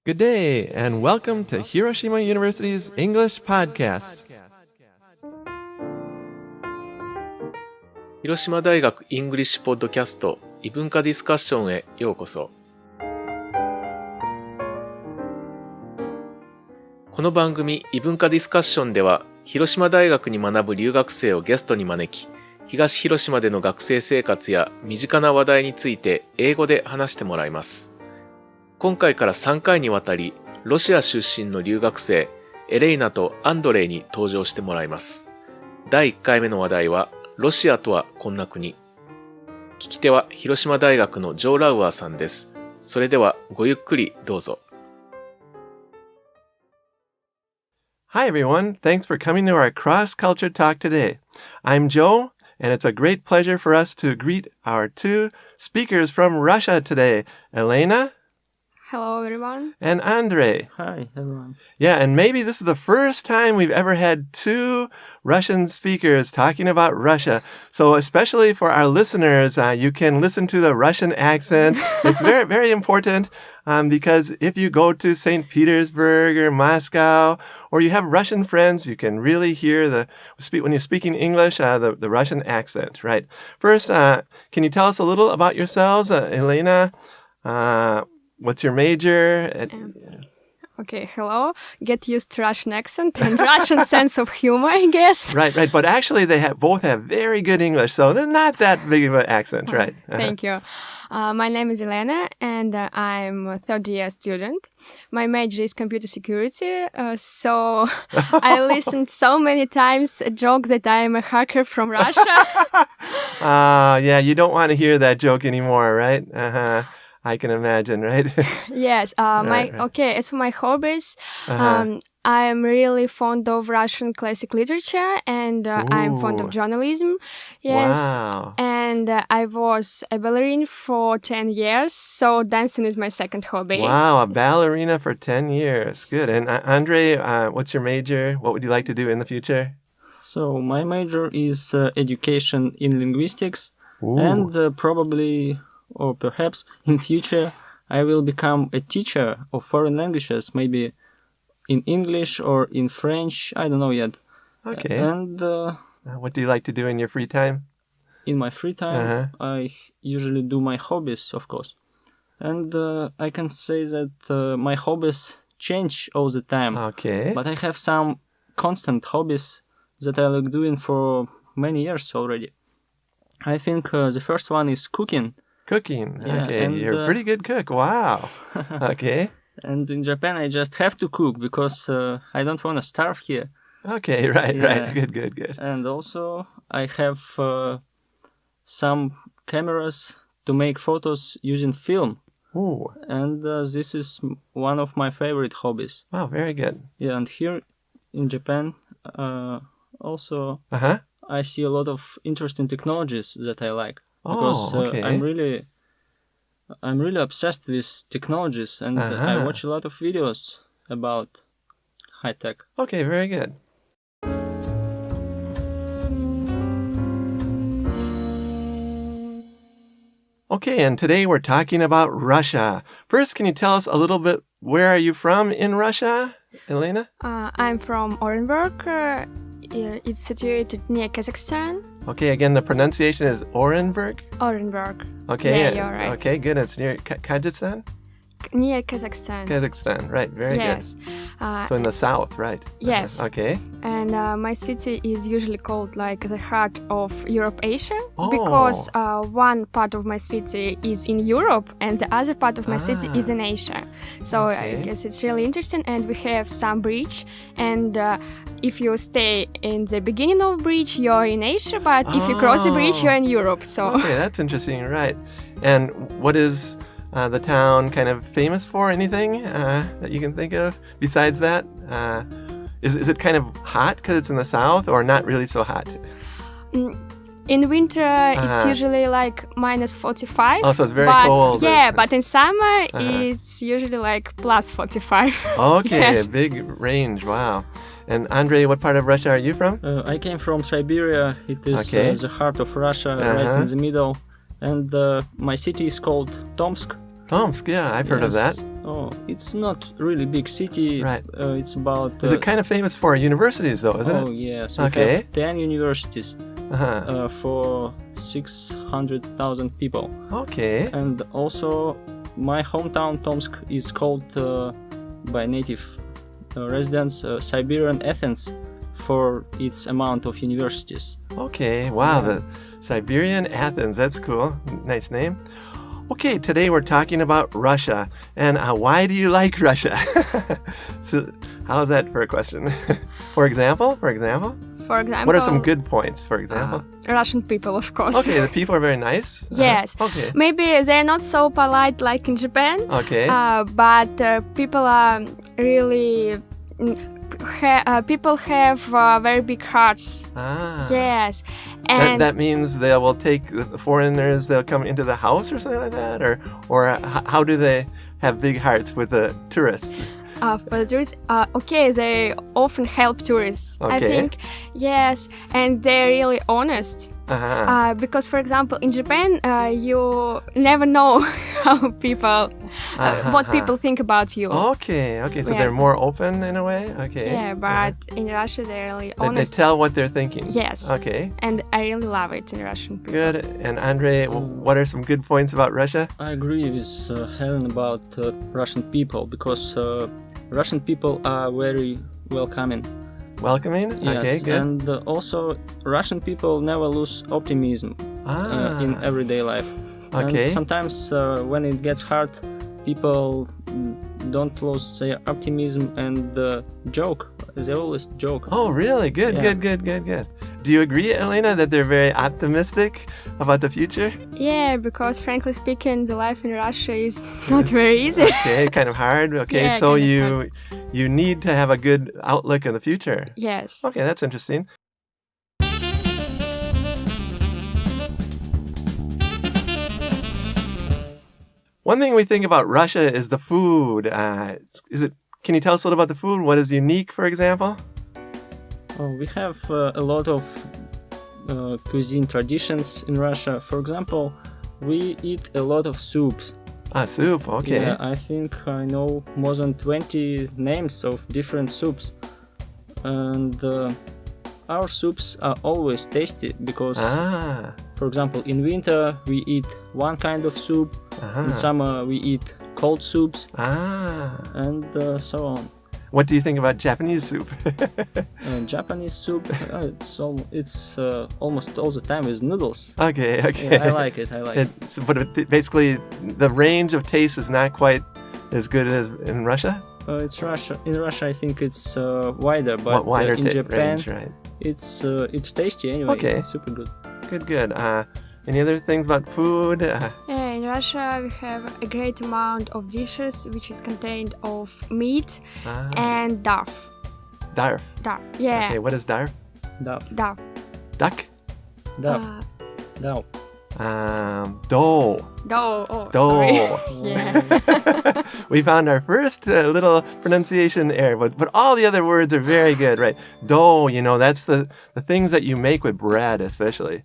Good day, and welcome to Hiroshima University's English Podcast. 広島大学イングリッシュポッドキャスト異文化ディスカッションへようこそ。この番組異文化ディスカッションでは、広島大学に学ぶ留学生をゲストに招き、東広島での学生生活や身近な話題について英語で話してもらいます。今回から3回にわたり、ロシア出身の留学生、エレイナとアンドレイに登場してもらいます。第1回目の話題は、ロシアとはこんな国。聞き手は広島大学のジョー・ラウアーさんです。それではごゆっくりどうぞ。Hi everyone, thanks for coming to our cross-culture talk today. I'm Joe, and it's a great pleasure for us to greet our two speakers from Russia today, Elena. Hello, everyone. And Andrei. Hi, everyone. Yeah, and maybe this is the first time we've ever had two Russian speakers talking about Russia. So especially for our listeners, you can listen to the Russian accent. It's very, very important because if you go to St. Petersburg or Moscow, or you have Russian friends, you can really hear when you're speaking English, the Russian accent, right? First, can you tell us a little about yourselves, Elena? What's your major? Okay, hello. Get used to Russian accent and Russian sense of humor, I guess. Right. But actually, they both have very good English, so they're not that big of an accent, right? Thank you. My name is Elena, and I'm a third-year student. My major is computer security, so I listened so many times a joke that I'm a hacker from Russia. Yeah, you don't want to hear that joke anymore, right? I can imagine, right? Yes. As for my hobbies, I'm really fond of Russian classic literature, and I'm fond of journalism. Yes. Wow. And I was a ballerina for 10 years, so dancing is my second hobby. Wow, a ballerina for 10 years. Good. And Andrei, what's your major? What would you like to do in the future? So my major is education in linguistics, Ooh. and probably, or perhaps in future, I will become a teacher of foreign languages, maybe in English or in French. I don't know yet. Okay. And what do you like to do in your free time? In my free time, I usually do my hobbies, of course. And I can say that my hobbies change all the time. Okay. But I have some constant hobbies that I like doing for many years already. I think the first one is cooking. Cooking. Yeah, Okay. and, You're a pretty good cook. Wow. Okay. And in Japan, I just have to cook because I don't want to starve here. Okay. Right. Yeah. Right. Good. And also, I have some cameras to make photos using film. Ooh. And this is one of my favorite hobbies. Wow. Very good. Yeah, and here in Japan, also, Uh-huh. I see a lot of interesting technologies that I like. Oh, Because okay. I'm really obsessed with technologies, and I watch a lot of videos about high tech. Okay, very good. Okay, and today we're talking about Russia. First, can you tell us a little bit, where are you from in Russia, Elena? I'm from Orenburg. It's situated near Kazakhstan. Okay, again, the pronunciation is Orenburg? Orenburg. Okay. Yeah, you're right. Okay, good. It's near Kazakhstan? Near Kazakhstan. Kazakhstan, right. Very Yes. good. So in the south, right? Yes. Okay. And my city is usually called like the heart of Europe, Asia, Oh. because one part of my city is in Europe and the other part of my city is in Asia. So Okay. I guess it's really interesting. And we have some bridge. And if you stay in the beginning of bridge, you're in Asia. But if you cross the bridge, you're in Europe. So Okay, that's interesting, right. And what is the town kind of famous for? Anything that you can think of besides that? Is it kind of hot because it's in the south, or not really so hot? in winter, it's usually like minus 45. Oh, so it's very but, cold. Yeah, but in summer, it's usually like plus 45. Okay, Yes. a big range. Wow. And Andrei, what part of Russia are you from? I came from Siberia. It is Okay. the heart of Russia, right in the middle. And my city is called Tomsk. Tomsk, yeah, I've heard of that. Oh, it's not really big city. Right. It's about. Is it kind of famous for universities, though, isn't Oh it? yes. We Okay. have 10 universities Uh-huh. for 600,000 people. Okay. And also, my hometown Tomsk is called by native residents Siberian Athens for its amount of universities. Okay. Wow. The Siberian Athens. That's cool. Nice name. Okay. Today we're talking about Russia. And why do you like Russia? So, how's that for a question? For example? For example, What are some good points, for example? Russian people, of course. Okay. The people are very nice. Yes. Okay. Maybe they're not so polite like in Japan, Okay. but people are really. People have very big hearts. Ah. Yes, That, and that means they will take the foreigners, they'll come into the house or something like that? Or how do they have big hearts with the tourists? for the tourists, okay, they often help tourists. I Okay. think, yes, and they're really honest. Uh-huh. Because, for example, in Japan, you never know how people, what people think about you. Okay. So Yeah. they're more open in a way? Okay. Yeah, but in Russia, they're really They honest. tell what they're thinking? Yes. Okay. And I really love it in Russian people. Good. And Andre, what are some good points about Russia? I agree with Helen about Russian people because Russian people are very welcoming. Welcoming? Yes, Okay, good. and also Russian people never lose optimism in everyday life. Okay. And sometimes when it gets hard, people don't lose their optimism and joke. They always joke. Oh, really? Good, Yeah. good. Do you agree, Elena, that they're very optimistic about the future? Yeah, because frankly speaking, the life in Russia is not very easy. Okay, kind of hard. Okay, Yeah, so kind of you need to have a good outlook in the future. Yes. Okay, that's interesting. One thing we think about Russia is the food. Can you tell us a little about the food? What is unique, for example? We have a lot of cuisine traditions in Russia. For example, we eat a lot of soups. Soup. Okay. Yeah, I think I know more than 20 names of different soups. And our soups are always tasty because, for example, in winter we eat one kind of soup, in summer we eat cold soups, and so on. What do you think about Japanese soup? Japanese soup, it's almost all the time with noodles. Okay. Yeah, I like it. But basically, the range of taste is not quite as good as in Russia? It's Russia. In Russia, I think it's wider, but Wider in Japan, range, right? it's tasty anyway. Okay. It's super good. Good. Any other things about food? Yeah, in Russia we have a great amount of dishes which is contained of meat and duff. Darf. Duff. Yeah. Okay, what is darf? Duff. Duff. Duck? Dough. Dough. Dough. Oh, Dough. sorry. Yeah. We found our first little pronunciation error, but all the other words are very good, right? Dough, that's the things that you make with bread, especially.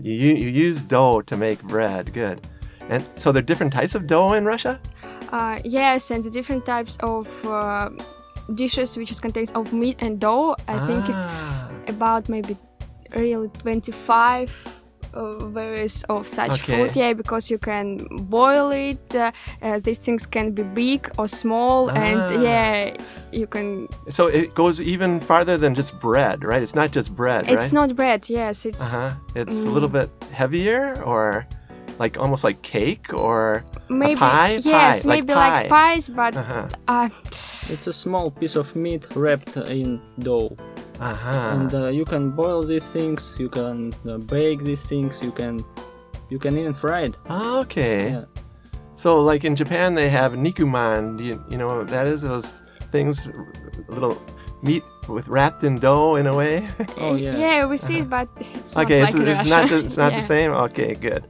You use dough to make bread. Good. And so there are different types of dough in Russia? Yes, and the different types of dishes which is contains of meat and dough. I think it's about maybe really 25 various of such food. Yeah, because you can boil it. These things can be big or small, and yeah, you can. So it goes even farther than just bread, right? It's not just bread, right? It's not bread. Yes, it's. It's a little bit heavier, or like almost like cake, or maybe a pie. Yes, pie, maybe like pies, but it's a small piece of meat wrapped in dough. And you can boil these things, you can bake these things, you can even fry it. Okay. Yeah. So like in Japan they have nikuman. You know what that is? Those things, little meat wrapped in dough in a way. Oh yeah. Yeah, we see it, but it's not Okay, like in Russia. it's not the same. Okay, good.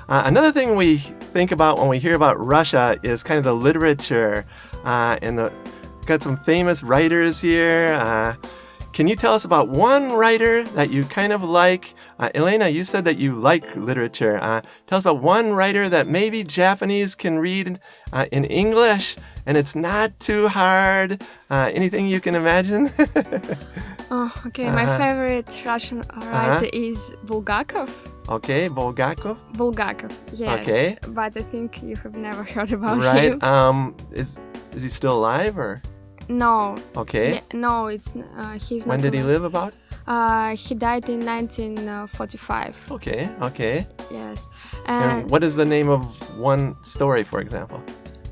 Another thing we think about when we hear about Russia is kind of the literature, and got some famous writers here. Can you tell us about one writer that you kind of like? Elena, you said that you like literature. Tell us about one writer that maybe Japanese can read in English and it's not too hard. Anything you can imagine? My favorite Russian writer is Bulgakov. Okay, Bulgakov? Bulgakov, yes. Okay. But I think you have never heard about right. him. Is he still alive or? No. Okay. Yeah, no, he's not When did he live about? He died in 1945. Okay. Yes. And what is the name of one story, for example?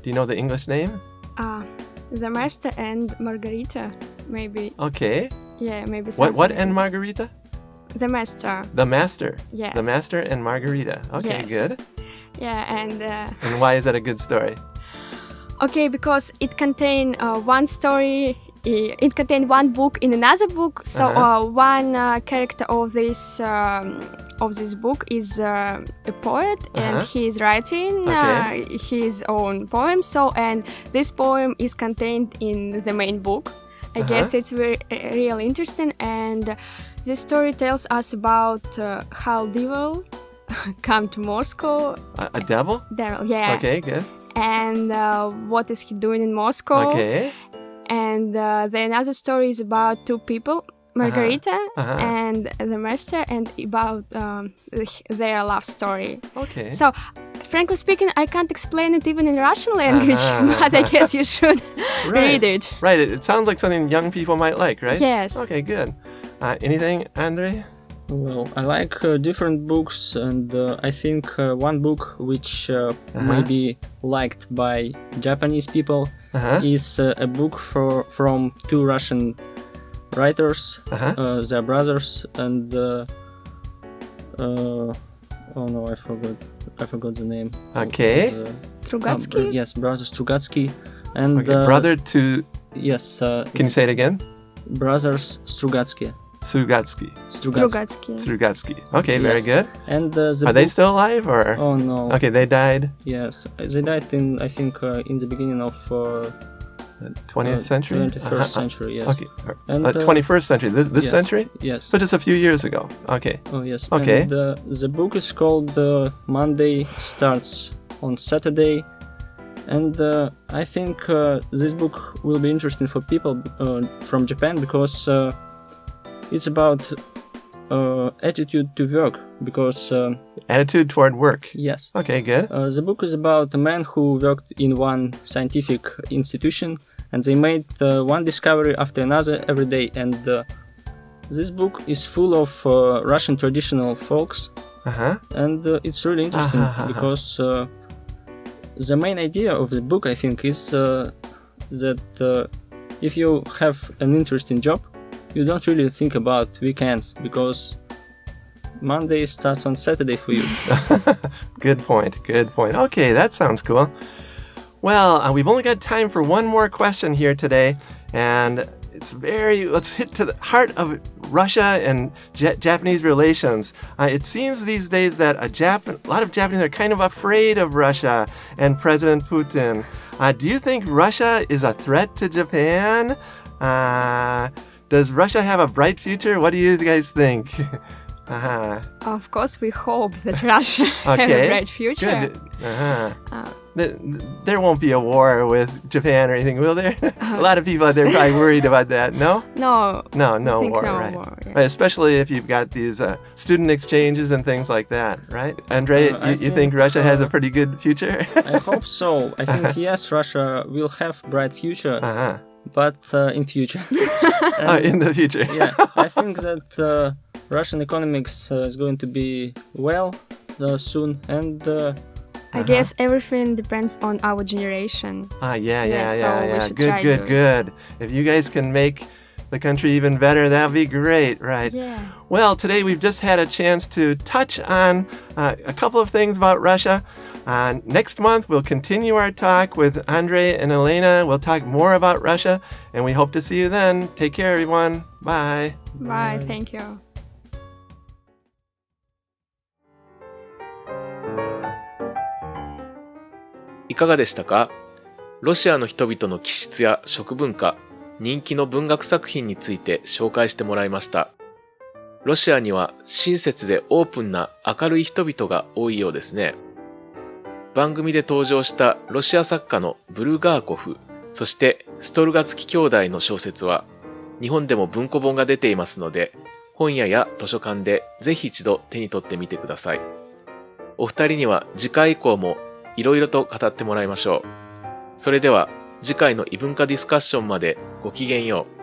Do you know the English name? The Master and Margarita, maybe. Okay. Yeah, maybe. What and Margarita? The Master. The Master. Yes. The Master and Margarita. Okay, Yes. good. Yeah, and why is that a good story? okay, because it contained one story. It contained one book in another book. So one character of this book is a poet, and he is writing his own poem. So, and this poem is contained in the main book. I guess it's really interesting. And this story tells us about how devil come to Moscow. A devil? Devil, yeah. Okay, good. And what is he doing in Moscow? Okay. And the another story is about two people, Margarita and the Master, and about their love story. Okay. So, frankly speaking, I can't explain it even in Russian language, but I guess you should read it. Right. It sounds like something young people might like, right? Yes. Okay, good. Anything, Andre? Well, I like different books, and I think one book which may be liked by Japanese people is a book from two Russian writers. They're brothers, and oh no, I forgot the name. Okay. Strugatsky? Yes, brothers Strugatsky, and brother to. Yes. Can you say it again? Brothers Strugatsky. Strugatsky. Okay, very good. And are they still alive or? Oh no. Okay, they died. Yes, they died in, I think, in the beginning of 20th century. 21st century. Yes. Okay. And 21st century. This yes, century. Yes. But just a few years ago. Okay. Oh yes. Okay. And the book is called Monday Starts on Saturday, and I think this book will be interesting for people from Japan because. It's about attitude to work, because... attitude toward work. Yes. Okay, good. The book is about a man who worked in one scientific institution, and they made one discovery after another every day. And this book is full of Russian traditional folks, and it's really interesting because the main idea of the book, I think, is that if you have an interesting job, you don't really think about weekends because Monday starts on Saturday for you. Good point. Okay, that sounds cool. Well, we've only got time for one more question here today, and let's hit to the heart of Russia and Japanese relations. It seems these days that a lot of Japanese are kind of afraid of Russia and President Putin. Do you think Russia is a threat to Japan? Does Russia have a bright future? What do you guys think? Of course, we hope that Russia have a bright future. Good. There won't be a war with Japan or anything, will there? A lot of people out there are probably worried about that. No? No war, no right? War, yeah. Right, especially if you've got these student exchanges and things like that, right? Andre, you think Russia has a pretty good future? I hope so. I think yes, Russia will have bright future. But in future. In the future. Yeah, I think that Russian economics is going to be well soon, and I guess everything depends on our generation. Yeah. Good. If you guys can make the country even better, that'd be great, right? Yeah. Well, today we've just had a chance to touch on a couple of things about Russia. Next month, we'll continue our talk with Andre and Elena. We'll talk more about Russia, and we hope to see you then. Take care, everyone. Bye. Bye. Thank you. いかがでしたか？ロシアの人々の気質や食文化、人気の文学作品について紹介してもらいました。ロシアには親切でオープンな明るい人々が多いようですね。番組で登場したロシア作家のブルガーコフ、そしてストルガツキ兄弟の小説は、日本でも文庫本が出ていますので、本屋や図書館でぜひ一度手に取ってみてください。お二人には次回以降もいろいろと語ってもらいましょう。それでは次回の異文化ディスカッションまでごきげんよう。